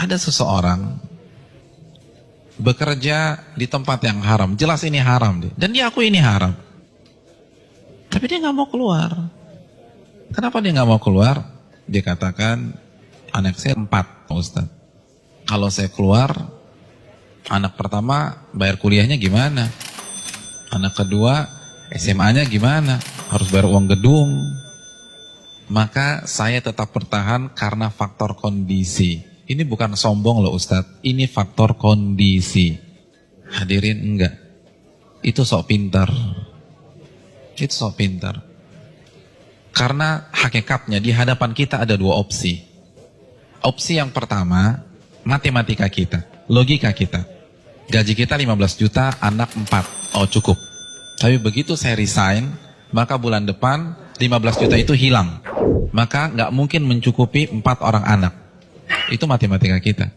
Ada seseorang bekerja di tempat yang haram, jelas ini haram deh, dan dia akui ini haram, tapi dia nggak mau keluar. Kenapa dia nggak mau keluar? Dia katakan, anak saya 4, Ustaz. Kalau saya keluar, anak pertama bayar kuliahnya gimana? Anak kedua SMA-nya gimana? Harus bayar uang gedung. Maka saya tetap bertahan karena faktor kondisi. Ini bukan sombong loh Ustadz, ini faktor kondisi. Hadirin enggak. Itu sok pintar. Itu sok pintar. Karena hakikatnya di hadapan kita ada 2 opsi. Opsi yang pertama, matematika kita, logika kita. Gaji kita 15 juta, anak 4. Oh cukup. Tapi begitu saya resign, maka bulan depan 15 juta itu hilang. Maka nggak mungkin mencukupi 4 orang anak. Itu matematika kita.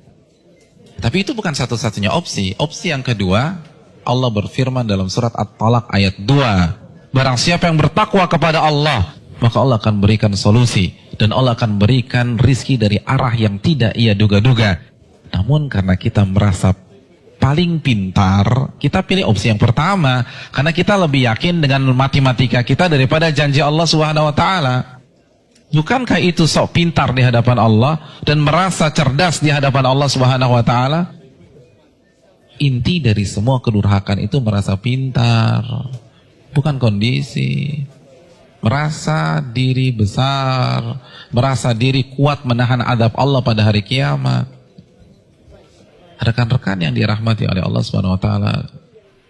Tapi itu bukan satu-satunya opsi. Opsi yang kedua, Allah berfirman dalam surat At-Talaq ayat 2. Barang siapa yang bertakwa kepada Allah, maka Allah akan berikan solusi. Dan Allah akan berikan rizki dari arah yang tidak ia duga-duga. Namun karena kita merasa paling pintar, kita pilih opsi yang pertama. Karena kita lebih yakin dengan matematika kita daripada janji Allah Subhanahu wa Ta'ala. Bukankah itu sok pintar di hadapan Allah dan merasa cerdas di hadapan Allah Subhanahu wa Ta'ala? Inti dari semua kedurhakan itu merasa pintar, bukan kondisi. Merasa diri besar, merasa diri kuat menahan adab Allah pada hari kiamat. Rekan-rekan yang dirahmati oleh Allah Subhanahu wa Ta'ala,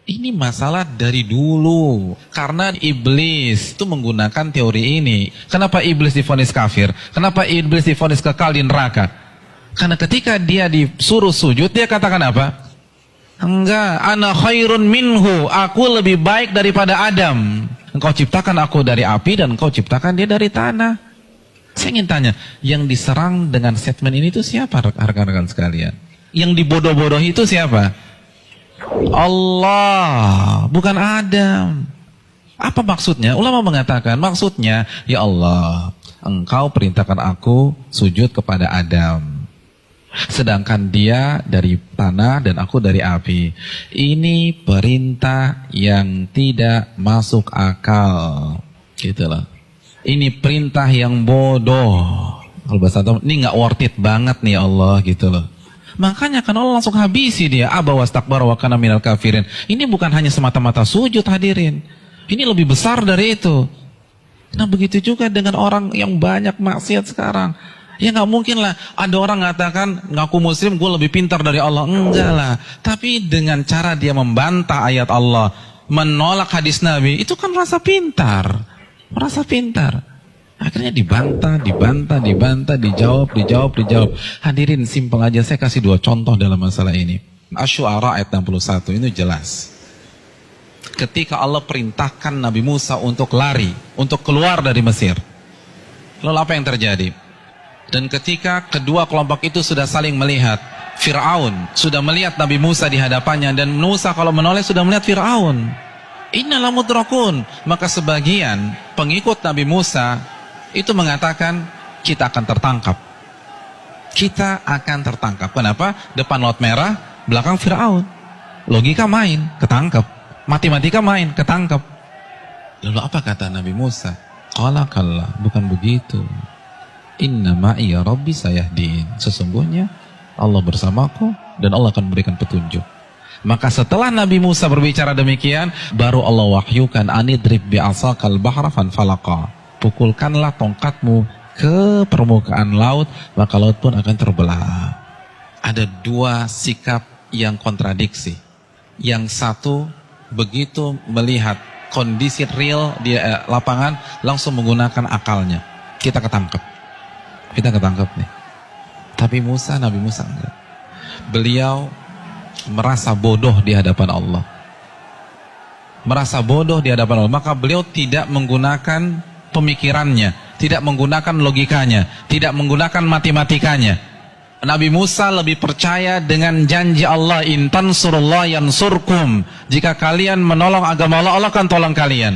ini masalah dari dulu. Karena iblis itu menggunakan teori ini. Kenapa iblis divonis kafir? Kenapa iblis divonis kekal di neraka? Karena ketika dia disuruh sujud, dia katakan apa? Enggak, ana khairun minhu, aku lebih baik daripada Adam. Engkau ciptakan aku dari api dan engkau ciptakan dia dari tanah. Saya ingin tanya, yang diserang dengan statement ini itu siapa rekan-rekan sekalian? Yang dibodoh-bodohi itu siapa? Allah, bukan Adam. Apa maksudnya? Ulama mengatakan maksudnya, ya Allah, engkau perintahkan aku sujud kepada Adam, sedangkan dia dari tanah dan aku dari api. Ini perintah yang tidak masuk akal, gitulah. Ini perintah yang bodoh. Kalau bahasa Arab, ini nggak worth it banget nih Allah, gitu loh. Makanya kan Allah langsung habisi dia. Aba wastakbara wa kana minal kafirin. Ini bukan hanya semata-mata sujud, hadirin. Ini lebih besar dari itu. Nah begitu juga dengan orang yang banyak maksiat sekarang. Ya nggak mungkin lah ada orang mengatakan ngaku muslim gue lebih pintar dari Allah. Enggak lah. Tapi dengan cara dia membantah ayat Allah, menolak hadis Nabi, itu kan rasa pintar. Merasa pintar. Akhirnya dibantah, dijawab. Hadirin, simpel aja, saya kasih 2 contoh dalam masalah ini. Asy-Syu'ara ayat 61, ini jelas. Ketika Allah perintahkan Nabi Musa untuk lari, untuk keluar dari Mesir. Lalu apa yang terjadi? Dan ketika kedua kelompok itu sudah saling melihat, Fir'aun sudah melihat Nabi Musa di hadapannya, dan Musa kalau menoleh sudah melihat Fir'aun. Innal mudrakun. Maka sebagian pengikut Nabi Musa itu mengatakan kita akan tertangkap. Kita akan tertangkap. Kenapa? Depan laut merah, belakang Fir'aun. Logika main, ketangkap. Matematika main, ketangkap. Lalu apa kata Nabi Musa? Qala kalla, bukan begitu. Inna ma'iya rabbi sayahdin. Sesungguhnya Allah bersamaku dan Allah akan berikan petunjuk. Maka setelah Nabi Musa berbicara demikian, baru Allah wahyukan anidrib bi'asakal bahra fanfalaqa. Pukulkanlah tongkatmu ke permukaan laut, maka laut pun akan terbelah. Ada 2 sikap yang kontradiksi. Yang satu, begitu melihat kondisi real di lapangan, langsung menggunakan akalnya. Kita ketangkep nih. Tapi Nabi Musa enggak. Beliau merasa bodoh di hadapan Allah. Maka beliau tidak menggunakan pemikirannya, tidak menggunakan logikanya, tidak menggunakan matematikanya. Nabi Musa lebih percaya dengan janji Allah, in tansurullah yansurkum. Jika kalian menolong agama Allah, Allah akan tolong kalian.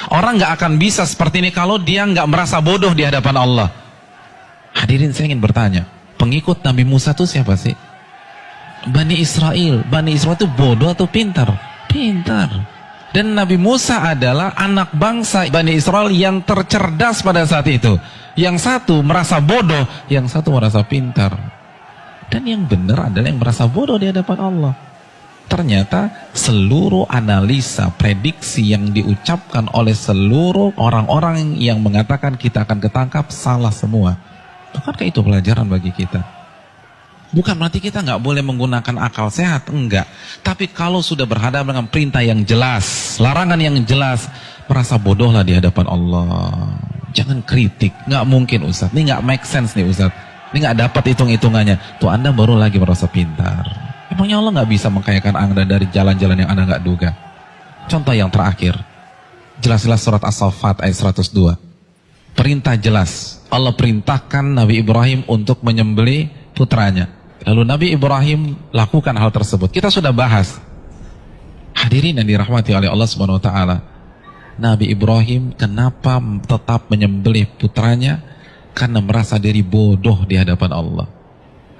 Orang nggak akan bisa seperti ini kalau dia nggak merasa bodoh di hadapan Allah. Hadirin, saya ingin bertanya, pengikut Nabi Musa itu siapa sih? Bani Israel. Bani Israel itu bodoh atau pintar? Pintar. Dan Nabi Musa adalah anak bangsa Bani Israel yang tercerdas pada saat itu. Yang satu merasa bodoh, yang satu merasa pintar. Dan yang benar adalah yang merasa bodoh di hadapan Allah. Ternyata seluruh analisa, prediksi yang diucapkan oleh seluruh orang-orang yang mengatakan kita akan ketangkap salah semua. Bukankah itu pelajaran bagi kita? Bukan berarti kita nggak boleh menggunakan akal sehat, enggak. Tapi kalau sudah berhadapan dengan perintah yang jelas, larangan yang jelas, merasa bodohlah di hadapan Allah. Jangan kritik, nggak mungkin Ustaz. Ini nggak make sense nih Ustaz. Ini nggak dapat hitung-hitungannya. Tuh Anda baru lagi merasa pintar. Emangnya Allah nggak bisa mengkayakan Anda dari jalan-jalan yang Anda nggak duga? Contoh yang terakhir, jelas-jelas surat As-Saffat ayat 102. Perintah jelas. Allah perintahkan Nabi Ibrahim untuk menyembelih putranya. Lalu Nabi Ibrahim lakukan hal tersebut. Kita sudah bahas. Hadirin yang dirahmati oleh Allah Subhanahu wa taala. Nabi Ibrahim kenapa tetap menyembelih putranya? Karena merasa diri bodoh di hadapan Allah.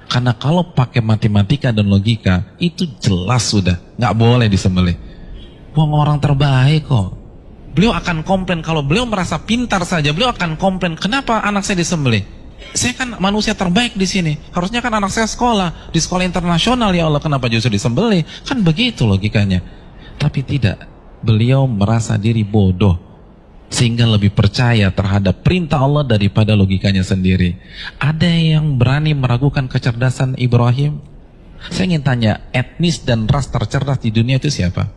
Karena kalau pakai matematika dan logika, itu jelas sudah nggak boleh disembelih. Wong orang terbaik kok. Beliau akan komplain, kalau beliau merasa pintar saja, beliau akan komplain, kenapa anak saya disembelih? Saya kan manusia terbaik di sini. Harusnya kan anak saya sekolah di sekolah internasional, ya Allah, kenapa justru disembelih? Kan begitu logikanya. Tapi tidak, beliau merasa diri bodoh sehingga lebih percaya terhadap perintah Allah daripada logikanya sendiri. Ada yang berani meragukan kecerdasan Ibrahim? Saya ingin tanya, etnis dan ras tercerdas di dunia itu siapa?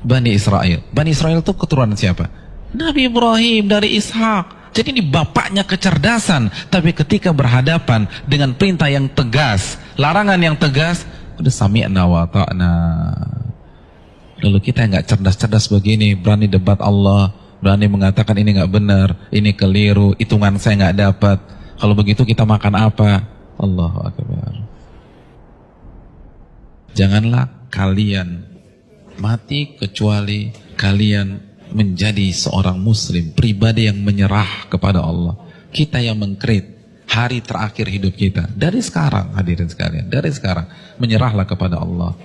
Bani Israel. Bani Israel itu keturunan siapa? Nabi Ibrahim dari Ishak. Jadi ini bapaknya kecerdasan. Tapi ketika berhadapan dengan perintah yang tegas, larangan yang tegas, udah sami'na wa ta'na. Lalu kita yang gak cerdas-cerdas begini, berani debat Allah, berani mengatakan ini nggak benar, ini keliru, hitungan saya nggak dapat. Kalau begitu kita makan apa? Allahu Akbar. Janganlah kalian mati kecuali kalian menjadi seorang muslim, pribadi yang menyerah kepada Allah. Kita yang mengkrit hari terakhir hidup kita. Dari sekarang, hadirin sekalian, dari sekarang menyerahlah kepada Allah.